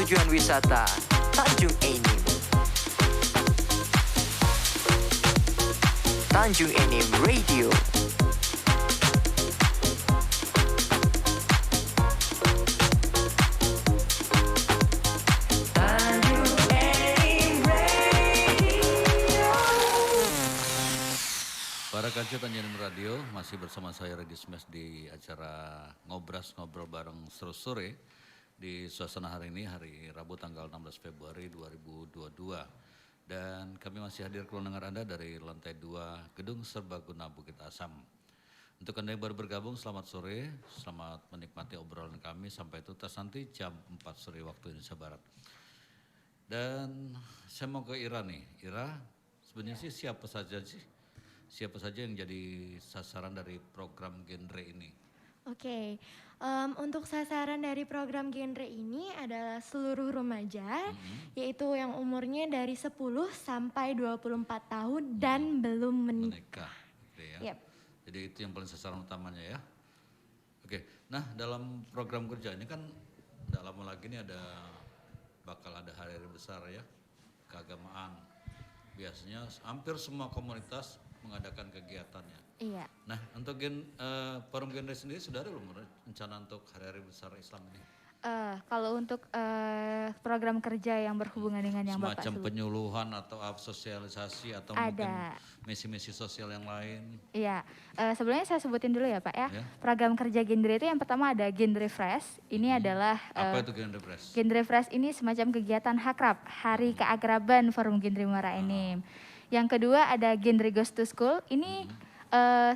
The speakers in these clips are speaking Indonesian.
tujuan wisata Tanjung Enim. Tanjung Enim Radio. Para kancil Tanjung Enim Radio, masih bersama saya Regis Mes di acara Ngobrol bareng Terus Sore di suasana hari ini, hari Rabu tanggal 16 Februari 2022. Dan kami masih hadir ke dengar Anda dari lantai 2 Gedung Serbaguna Bukit Asam. Untuk Anda yang baru bergabung, selamat sore, selamat menikmati obrolan kami sampai tuntas nanti jam 4 sore waktu Indonesia Barat. Dan saya mau ke Ira nih, Ira sebenarnya sih siapa saja yang jadi sasaran dari program genre ini? Oke, untuk sasaran dari program genre ini adalah seluruh remaja, yaitu yang umurnya dari 10 sampai 24 tahun dan belum menikah. Gitu ya. Yep. Jadi itu yang paling sasaran utamanya ya. Oke, nah dalam program kerja ini kan tidak lama lagi ini bakal ada hari-hari besar ya, keagamaan. Biasanya hampir semua komunitas mengadakan kegiatannya. Iya. Nah, untuk forum genre sendiri sudah ada belum rencana untuk hari-hari besar Islam ini? Kalau untuk program kerja yang berhubungan dengan yang Bapak semacam sebut. penyuluhan atau sosialisasi atau Ada. mungkin misi-misi sosial yang lain? Iya, sebenarnya saya sebutin dulu ya Pak ya. Ya. Program kerja genre itu yang pertama ada Genre Fresh. Ini adalah Apa itu genre fresh? Genre Fresh ini semacam kegiatan Hakrab, Hari Keakraban Forum Genre Muara Enim. Yang kedua ada Genre Goes to School. Ini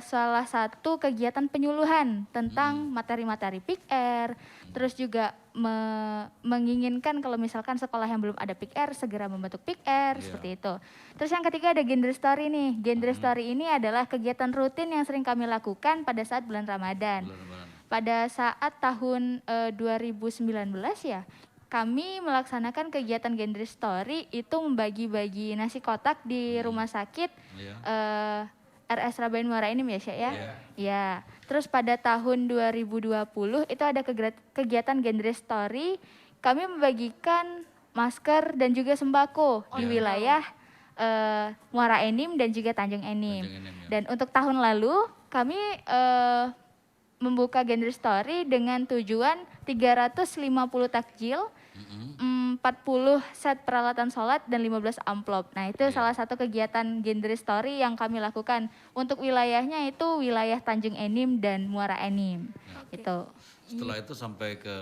salah satu kegiatan penyuluhan tentang materi-materi PIK-R, terus juga menginginkan kalau misalkan sekolah yang belum ada PIK-R segera membentuk PIK-R, seperti itu. Terus yang ketiga ada Genre Story nih. Genre Story ini adalah kegiatan rutin yang sering kami lakukan pada saat bulan Ramadan. Pada saat tahun 2019 ya, kami melaksanakan kegiatan Genre Story itu membagi-bagi nasi kotak di rumah sakit RS Rabain Muara Enim ya Syek ya? Ya. Terus pada tahun 2020 itu ada kegiatan Genre Story, kami membagikan masker dan juga sembako di wilayah Muara Enim dan juga Tanjung Enim. Dan untuk tahun lalu kami membuka Genre Story dengan tujuan 350 takjil, 40 set peralatan sholat dan 15 amplop. Nah itu salah satu kegiatan Genre Story yang kami lakukan. Untuk wilayahnya itu wilayah Tanjung Enim dan Muara Enim. Itu. Setelah itu sampai ke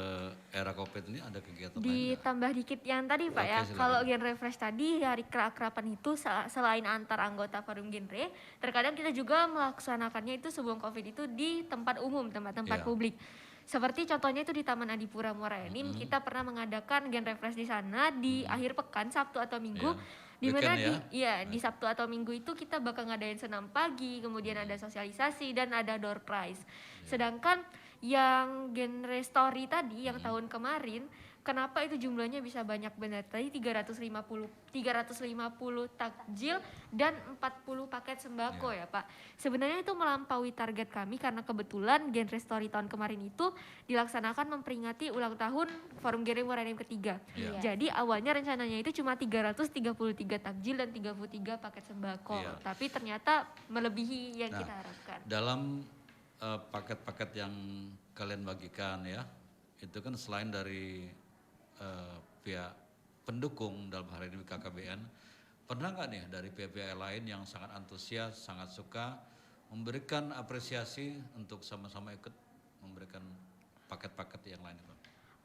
era COVID ini ada kegiatan lain nggak? Ditambah dikit yang tadi Pak ya, silakan. kalau Genre Fresh tadi hari keakraban itu selain antar anggota forum genre, terkadang kita juga melaksanakannya itu sebelum COVID itu di tempat umum, tempat-tempat publik. Seperti contohnya itu di Taman Adipura Muara Enim, kita pernah mengadakan Genre Fresh di sana di akhir pekan Sabtu atau Minggu. Di mana di Sabtu atau Minggu itu kita bakal ngadain senam pagi, kemudian ada sosialisasi dan ada door prize. Sedangkan yang Genre Story tadi yang tahun kemarin, kenapa itu jumlahnya bisa banyak benar? Tadi 350 takjil dan 40 paket sembako ya Pak. Sebenarnya itu melampaui target kami karena kebetulan Genre Story tahun kemarin itu dilaksanakan memperingati ulang tahun Forum Genre Muara Enim ketiga. Jadi awalnya rencananya itu cuma 333 takjil dan 33 paket sembako. Tapi ternyata melebihi yang kita harapkan. Dalam paket-paket yang kalian bagikan ya, itu kan selain dari pihak pendukung dalam hal ini KKBN, pernah nggak nih dari pihak-pihak lain yang sangat antusias, sangat suka memberikan apresiasi untuk sama-sama ikut memberikan paket-paket yang lain itu?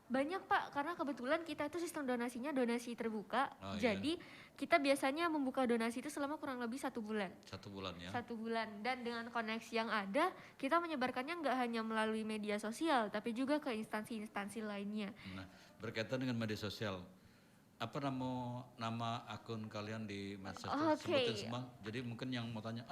Banyak Pak, karena kebetulan kita itu sistem donasinya donasi terbuka, jadi kita biasanya membuka donasi itu selama kurang lebih 1 bulan. 1 bulan ya? 1 bulan, dan dengan koneksi yang ada, kita menyebarkannya nggak hanya melalui media sosial, tapi juga ke instansi-instansi lainnya. Nah, berkaitan dengan media sosial, apa nama akun kalian di medsos? Sebutin semua. Jadi mungkin yang mau tanya,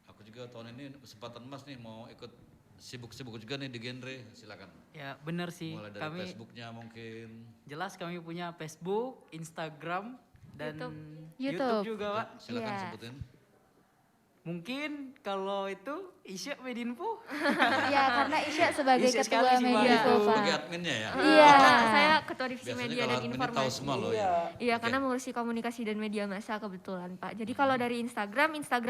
aku juga tahun ini kesempatan emas nih mau ikut sibuk-sibuk juga nih di genre, silakan. Ya benar sih. Mulai dari Facebooknya mungkin. Jelas kami punya Facebook, Instagram, dan YouTube juga Pak. Silakan sebutin. Mungkin kalau itu Isya Medinfo. Iya, karena Isya sebagai Isya ketua sekali sih, Pak. Medinfo, Pak. Sebagai adminnya ya. Iya. Karena saya ketua divisi Biasanya media kalau dan admin ini informasi. tahu semua loh ya. Iya, Oke. karena mengurusi komunikasi dan media massa kebetulan Pak. Jadi kalau dari Instagram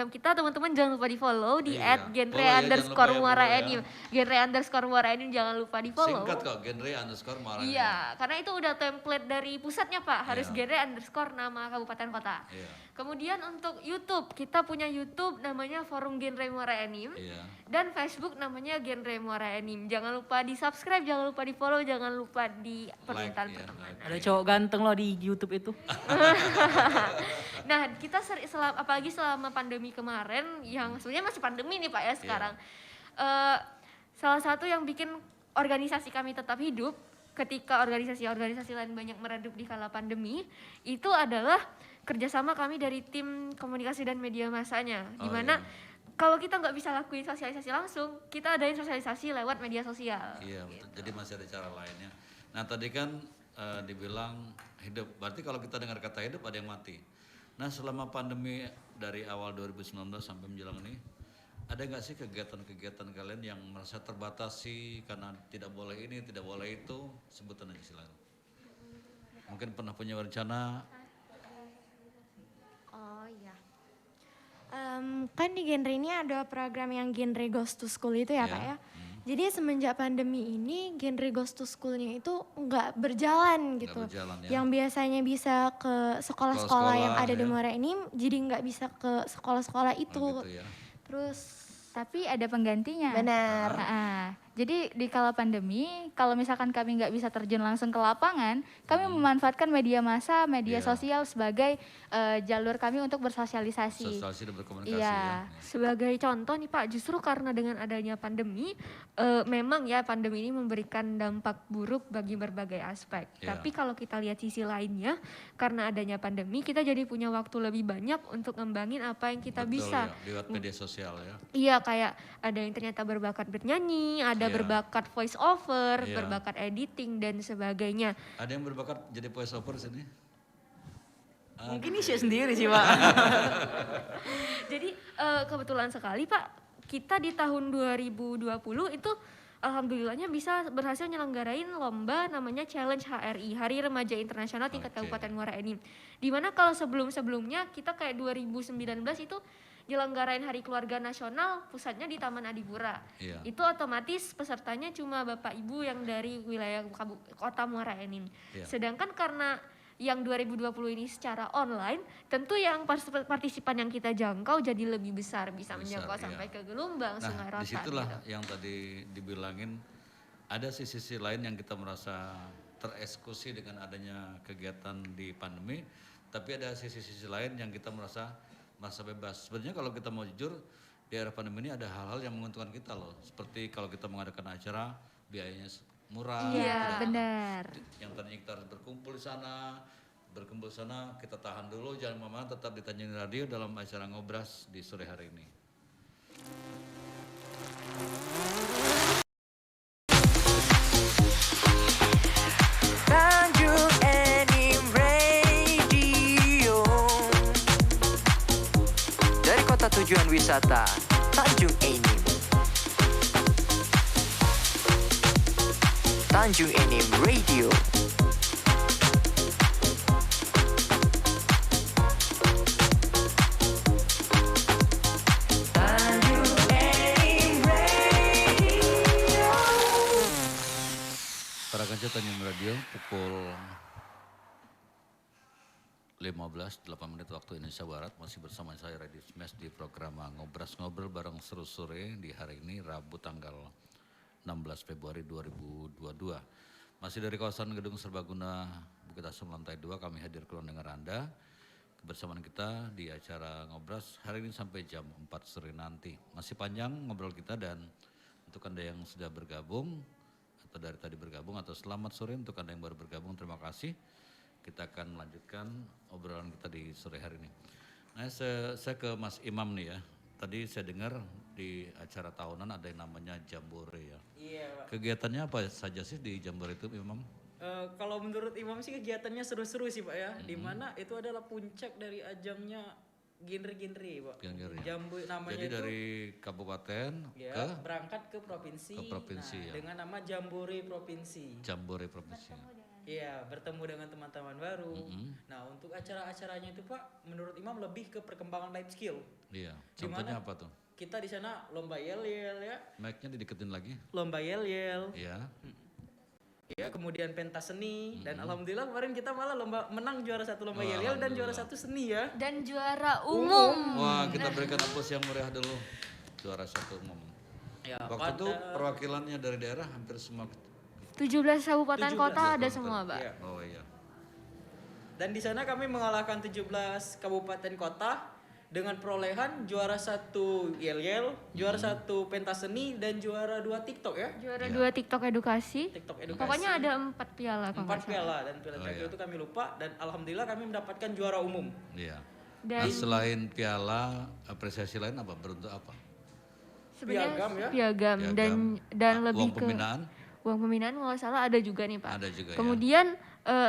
kita teman-teman jangan lupa di follow di Iya. @genre Follow ya, underscore jangan lupa ya, muara follow ya. enim. Genre underscore muara enim jangan lupa di follow. Singkat kok, genre underscore marah. Iya, karena itu udah template dari pusatnya Pak, harus Iya. genre underscore nama kabupaten kota. Iya. Kemudian untuk YouTube, kita punya YouTube namanya Forum Genre Muara Enim. Iya. Dan Facebook namanya Genre Muara Enim. Jangan lupa di subscribe, jangan lupa di follow, jangan lupa di permintaan Like, ya, pertemanan. like. Ada cowok ganteng loh di YouTube itu. Nah, kita apalagi selama pandemi kemarin, yang sebenarnya masih pandemi nih Pak ya sekarang. Salah satu yang bikin organisasi kami tetap hidup ketika organisasi-organisasi lain banyak meredup di kala pandemi, itu adalah kerjasama kami dari tim komunikasi dan media massanya. Oh, Dimana iya. kalau kita nggak bisa lakuin sosialisasi langsung, kita adain sosialisasi lewat media sosial. Iya, betul. Jadi masih ada cara lainnya. Nah, tadi kan dibilang hidup. Berarti kalau kita dengar kata hidup ada yang mati. Nah, selama pandemi dari awal 2019 sampai menjelang ini, ada nggak sih kegiatan-kegiatan kalian yang merasa terbatasi karena tidak boleh ini, tidak boleh itu? Sebutan aja silakan. Mungkin pernah punya rencana. Oh iya. Kan di genre ini ada program yang genre Ghost to School itu ya Ya. Pak ya. Jadi semenjak pandemi ini genre Ghost to School-nya itu nggak berjalan Nggak gitu. berjalan, ya. Yang biasanya bisa ke sekolah-sekolah yang ada di ya. Muara ini jadi nggak bisa ke sekolah-sekolah itu. Oh, gitu ya. Terus Tapi ada penggantinya. benar. Jadi di kala pandemi, kalau misalkan kami nggak bisa terjun langsung ke lapangan, kami memanfaatkan media massa, media Iya. sosial sebagai jalur kami untuk bersosialisasi. Sosialisasi dan berkomunikasi Iya. ya. Sebagai contoh nih Pak, justru karena dengan adanya pandemi, memang ya pandemi ini memberikan dampak buruk bagi berbagai aspek. Iya. Tapi kalau kita lihat sisi lainnya, karena adanya pandemi, kita jadi punya waktu lebih banyak untuk ngembangin apa yang kita Betul, bisa. ya, lewat media sosial ya. Iya, kayak ada yang ternyata berbakat bernyanyi, ada Iya. berbakat voice over, Iya. berbakat editing dan sebagainya. Ada yang berbakat jadi voice over sini? Mungkin Isya sendiri sih Pak. Jadi kebetulan sekali Pak, kita di tahun 2020 itu alhamdulillahnya bisa berhasil nyelenggarain lomba namanya Challenge HRI, Hari Remaja Internasional tingkat Oke. Kabupaten Muara Enim. Dimana kalau sebelum-sebelumnya kita kayak 2019 itu nyelenggarain Hari Keluarga Nasional, pusatnya di Taman Adipura. Iya. Itu otomatis pesertanya cuma Bapak Ibu yang dari wilayah Kota Muara Enim. Iya. Sedangkan karena yang 2020 ini secara online, tentu yang partisipan yang kita jangkau jadi lebih besar, bisa Besar, menjangkau iya. sampai ke Gelombang, Sungai Nah, Rotan. disitulah gitu. yang tadi dibilangin ada sisi lain yang kita merasa tereksekusi dengan adanya kegiatan di pandemi, tapi ada sisi-sisi lain yang kita merasa bebas. Sebenarnya kalau kita mau jujur, di era pandemi ini ada hal-hal yang menguntungkan kita loh. Seperti kalau kita mengadakan acara, biayanya murah. Iya, benar. Yang tadinya kita harus berkumpul di sana, kita tahan dulu, jangan kemana-mana, tetap di Tanjung Radio dalam acara Ngobras di sore hari ini. Tanjung Enim Radio. Dari kota tujuan wisata Tanjung Enim. Tanjung Enim Radio. Tanjung Enim Radio. Para kanca Tanjung Radio pukul 15, 8 menit waktu Indonesia Barat, masih bersama saya Raditya Smash di program Ngobras Ngobrol bareng Seru Sore di hari ini Rabu tanggal 16 Februari 2022. Masih dari kawasan Gedung Serbaguna Bukit Asam lantai 2 kami hadir ke ruang dengar Anda. Kebersamaan kita di acara Ngobras hari ini sampai jam 4 sore nanti. Masih panjang ngobrol kita, dan untuk Anda yang sudah bergabung atau dari tadi bergabung atau selamat sore untuk Anda yang baru bergabung, terima kasih. Kita akan melanjutkan obrolan kita di sore hari ini. Nah, saya ke Mas Imam nih ya. Tadi saya dengar di acara tahunan ada yang namanya Jambore ya. Iya Pak. Kegiatannya apa saja sih di Jambore itu, Imam? Kalau menurut Imam sih kegiatannya seru-seru sih Pak ya. Dimana itu adalah puncak dari ajangnya genre-genre, Pak. Genre, ya. Jambu namanya Jadi itu dari kabupaten ya, ke berangkat ke provinsi. provinsi, Nah, ya. dengan nama Jambore Provinsi. Jambore provinsi. Iya, bertemu dengan teman-teman baru. Mm-mm. Nah, untuk acara-acaranya itu Pak, menurut Imam lebih ke perkembangan life skill. Iya. Di Contohnya mana apa tuh? Kita di sana lomba yel-yel ya, Mic-nya dideketin lagi. lomba yel-yel. Iya. Ya, kemudian pentas seni dan alhamdulillah kemarin kita malah lomba menang juara satu lomba Wah, yel-yel dan juara alhamdulillah. satu seni ya. Dan juara umum. Wah, kita berikan aplaus yang meriah dulu. Juara satu umum. Ya, Waktu itu perwakilannya dari daerah hampir semua. 17 kabupaten 17 kota ada kabupaten. semua, Pak. Iya. Oh iya. Dan di sana kami mengalahkan 17 kabupaten kota dengan perolehan juara satu yel-yel, juara satu pentas seni dan juara 2 TikTok ya. Juara Iya. 2 TikTok edukasi. TikTok edukasi. Pokoknya ada 4 piala kalau 4 nggak salah. piala dan piala Oh, terakhir iya. itu kami lupa dan alhamdulillah kami mendapatkan juara umum. Iya. Dan Nah, selain piala, apresiasi lain apa? Beruntuk apa? sebenarnya Piagam ya? piagam dan Ah, lebih uang ke pembinaan uang pembinaan kalau nggak salah ada juga nih, Pak. ada juga ya. Kemudian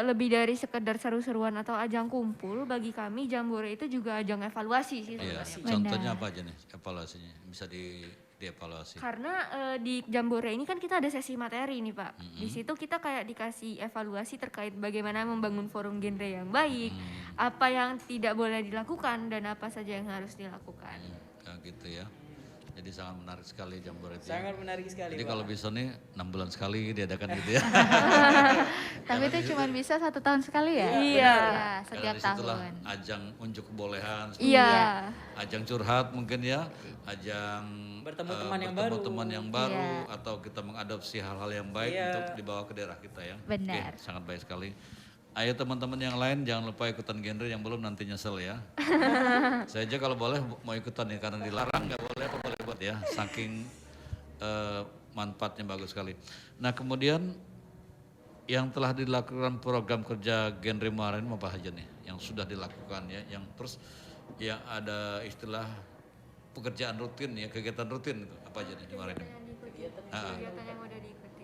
lebih dari sekedar seru-seruan atau ajang kumpul, bagi kami Jambore itu juga ajang evaluasi sih Iya. sebenarnya. Contohnya apa aja nih evaluasinya? Bisa dievaluasi. Karena di Jambore ini kan kita ada sesi materi nih, Pak. Di situ kita kayak dikasih evaluasi terkait bagaimana membangun forum genre yang baik, apa yang tidak boleh dilakukan dan apa saja yang harus dilakukan. Ya, gitu ya. Jadi sangat menarik sekali Jambore itu. Ya. Sangat menarik sekali. Jadi Pak. kalau bisa nih 6 bulan sekali diadakan gitu ya. Tapi itu cuma bisa 1 tahun sekali ya? Iya. Ya, Karena setiap disitulah tahun. ajang unjuk kebolehan, Iya. ajang curhat mungkin ya, ajang Bertemu teman yang bertemu baru. teman yang baru, Iya. atau kita mengadopsi hal-hal yang baik Iya. untuk dibawa ke daerah kita ya. Benar. Oke, sangat baik sekali. Ayo teman-teman yang lain jangan lupa ikutan genre, yang belum nanti nyesel ya. Saya aja kalau boleh mau ikutan ya, karena dilarang nggak boleh, apa boleh buat ya. Saking manfaatnya bagus sekali. Nah kemudian yang telah dilakukan program kerja genre kemarin apa aja nih yang sudah dilakukan ya, yang terus yang ada istilah pekerjaan rutin ya, kegiatan rutin itu apa aja nih kemarin? Kegiatan yang udah diikuti.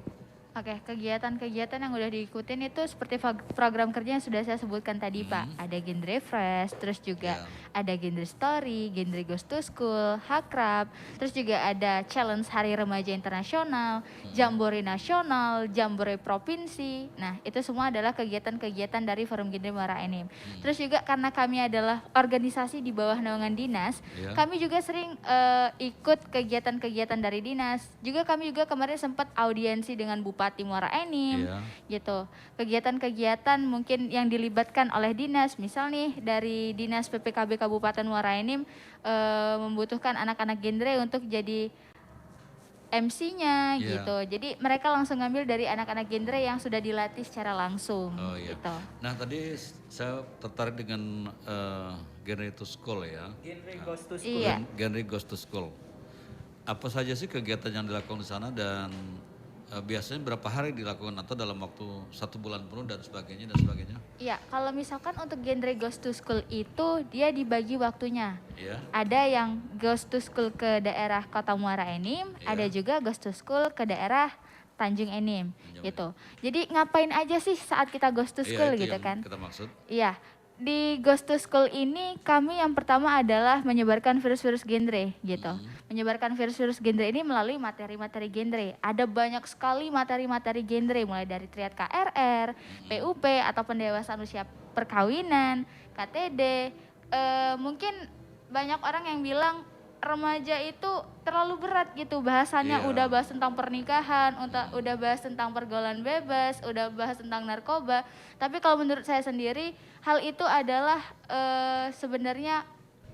Oke, kegiatan-kegiatan yang udah diikutin itu seperti program kerja yang sudah saya sebutkan tadi, Pak. Ada genre fresh, terus juga ada genre story, genre goes to school, hakrab, terus juga ada challenge Hari Remaja Internasional, Jambore Nasional, Jambore Provinsi. Nah, itu semua adalah kegiatan-kegiatan dari Forum Genre Muara Enim. Terus juga karena kami adalah organisasi di bawah naungan dinas, Iya. kami juga sering ikut kegiatan-kegiatan dari dinas. Juga kami juga kemarin sempat audiensi dengan Bupati Muara Enim, Iya. gitu. Kegiatan-kegiatan mungkin yang dilibatkan oleh dinas, misal nih dari Dinas PPKB Kabupaten Muara Enim membutuhkan anak-anak genre untuk jadi MC-nya Iya. gitu. Jadi mereka langsung ngambil dari anak-anak genre yang sudah dilatih secara langsung Oh iya. gitu. Nah tadi saya tertarik dengan genre to school ya. Genre goes to school. Iya. Genre goes to school. Apa saja sih kegiatan yang dilakukan di sana dan biasanya berapa hari dilakukan atau dalam waktu 1 bulan penuh dan sebagainya dan sebagainya? Iya, kalau misalkan untuk genre Goes to School itu dia dibagi waktunya. Ya. Ada yang Goes to School ke daerah Kota Muara Enim, Iya. ada juga Goes to School ke daerah Tanjung Enim, Tanjung gitu. Jadi ngapain aja sih saat kita Goes to School itu gitu yang kan? kita maksud. Iya, di Goes to School ini kami yang pertama adalah menyebarkan virus-virus genre gitu. Menyebarkan virus-virus genre ini melalui materi-materi genre. Ada banyak sekali materi-materi genre mulai dari triad KRR, PUP atau pendewasaan usia perkawinan, KTD. Mungkin banyak orang yang bilang remaja itu terlalu berat gitu bahasanya, Iya. udah bahas tentang pernikahan, udah bahas tentang pergaulan bebas, udah bahas tentang narkoba. Tapi kalau menurut saya sendiri hal itu adalah sebenarnya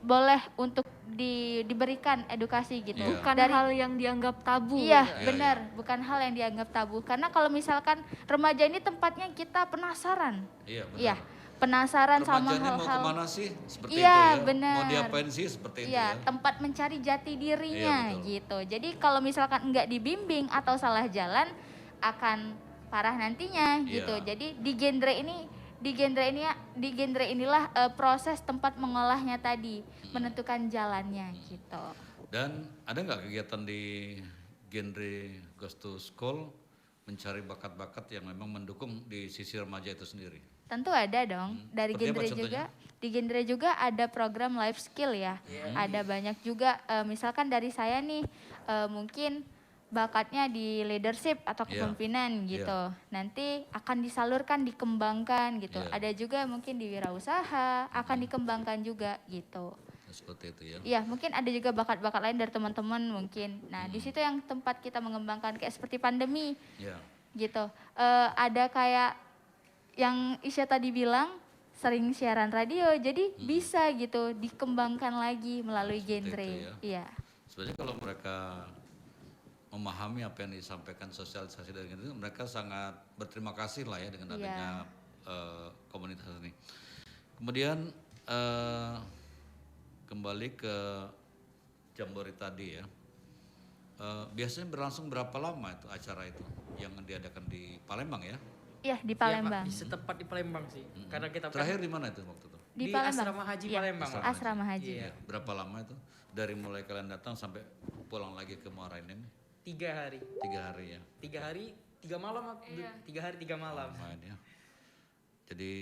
boleh untuk diberikan edukasi gitu. Iya. Bukan Dari hal yang dianggap tabu. Iya, Iya, benar, bukan hal yang dianggap tabu. Karena kalau misalkan remaja ini tempatnya kita penasaran. Iya benar. Iya, penasaran sama Remajanya mau hal-hal. kemana sih? Seperti Iya, itu ya. benar. Mau diapain sih? Seperti itu Iya, ya. tempat mencari jati dirinya Iya, betul. gitu. Jadi kalau misalkan enggak dibimbing atau salah jalan akan parah nantinya gitu. Iya. Jadi di genre inilah proses tempat mengolahnya tadi, menentukan jalannya gitu. Dan ada nggak kegiatan di genre Goes to School mencari bakat-bakat yang memang mendukung di sisi remaja itu sendiri? Tentu ada dong. Dari Seperti apa genre contohnya? juga, di genre juga ada program life skill ya. Ada banyak juga, misalkan dari saya nih, mungkin bakatnya di leadership atau Iya. kepemimpinan gitu. Nanti akan disalurkan, dikembangkan gitu. Iya. Ada juga mungkin di wirausaha, akan dikembangkan juga gitu. Seperti itu ya. Iya, mungkin ada juga bakat-bakat lain dari teman-teman mungkin. Nah, di situ yang tempat kita mengembangkan kayak seperti pandemi Ya. gitu. Ada kayak yang Isya tadi bilang sering siaran radio, jadi bisa gitu dikembangkan lagi melalui Seperti genre. itu ya. Iya. Sebenarnya kalau mereka memahami apa yang disampaikan sosialisasi dari itu, mereka sangat berterima kasih lah ya dengan Iya. adanya komunitas ini. Kemudian kembali ke Jambore tadi ya. Biasanya berlangsung berapa lama itu acara itu yang diadakan di Palembang ya? Iya, di Iya, Pak, Palembang. di setempat di Palembang sih. Karena kita Terakhir di mana itu waktu itu? Di di Palembang. Asrama Haji Iya, Palembang. Pak. Asrama Haji. Iya. Berapa lama itu? Dari mulai kalian datang sampai pulang lagi ke Muara Enim? 3 hari. 3 hari ya. 3 hari, 3 malam. Pak. 3 hari, 3 malam. Lumayan ya. Jadi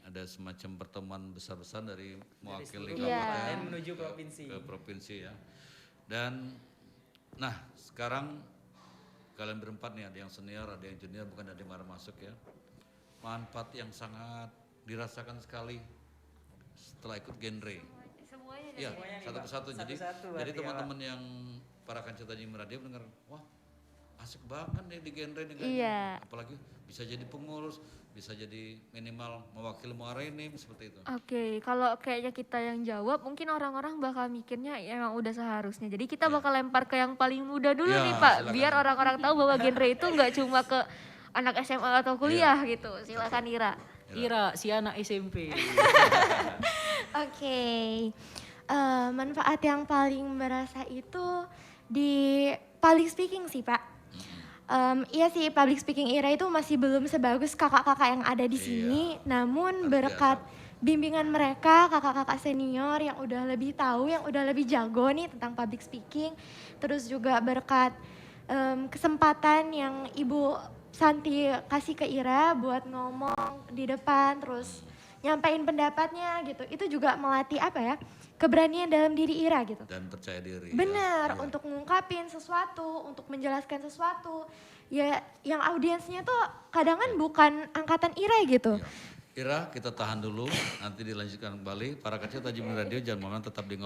ada semacam pertemuan besar-besar dari mewakili seluruh Iya. kabupaten kabupaten menuju provinsi. ke provinsi ya. Dan nah sekarang kalian berempat nih, ada yang senior, ada yang junior, bukan ada yang baru masuk ya. Manfaat yang sangat dirasakan sekali setelah ikut genre. Semuanya Iya, satu persatu. Jadi Satu-satu jadi berarti ya, teman-teman yang para kancer tadi radio dengar, wah asik banget nih di genre nih kayaknya. Iya. Apalagi bisa jadi pengurus, bisa jadi minimal mewakili Muara Enim seperti itu. Oke, kalau kayaknya kita yang jawab, mungkin orang-orang bakal mikirnya ya emang udah seharusnya. Jadi kita bakal lempar ke yang paling muda dulu Ya, nih Pak, silakan. biar orang-orang tahu bahwa genre itu nggak cuma ke anak SMA atau kuliah gitu. Silakan Ira. Ira, si anak SMP. Oke, manfaat yang paling berasa itu di public speaking sih Pak. Iya sih, public speaking Ira itu masih belum sebagus kakak-kakak yang ada di sini. Namun Luar berkat biasa. bimbingan mereka, kakak-kakak senior yang udah lebih tahu, yang udah lebih jago nih tentang public speaking. Terus juga berkat kesempatan yang Ibu Santi kasih ke Ira buat ngomong di depan, terus nyampein pendapatnya gitu. Itu juga melatih apa ya, keberanian dalam diri Ira gitu. Dan percaya diri. Bener, ya. untuk ngungkapin sesuatu, untuk menjelaskan sesuatu. Ya yang audiensnya tuh kadang kan bukan angkatan Ira gitu. Ya. Ira, kita tahan dulu, nanti dilanjutkan kembali. Para kecil Tajim Radio, jangan mohon tetap di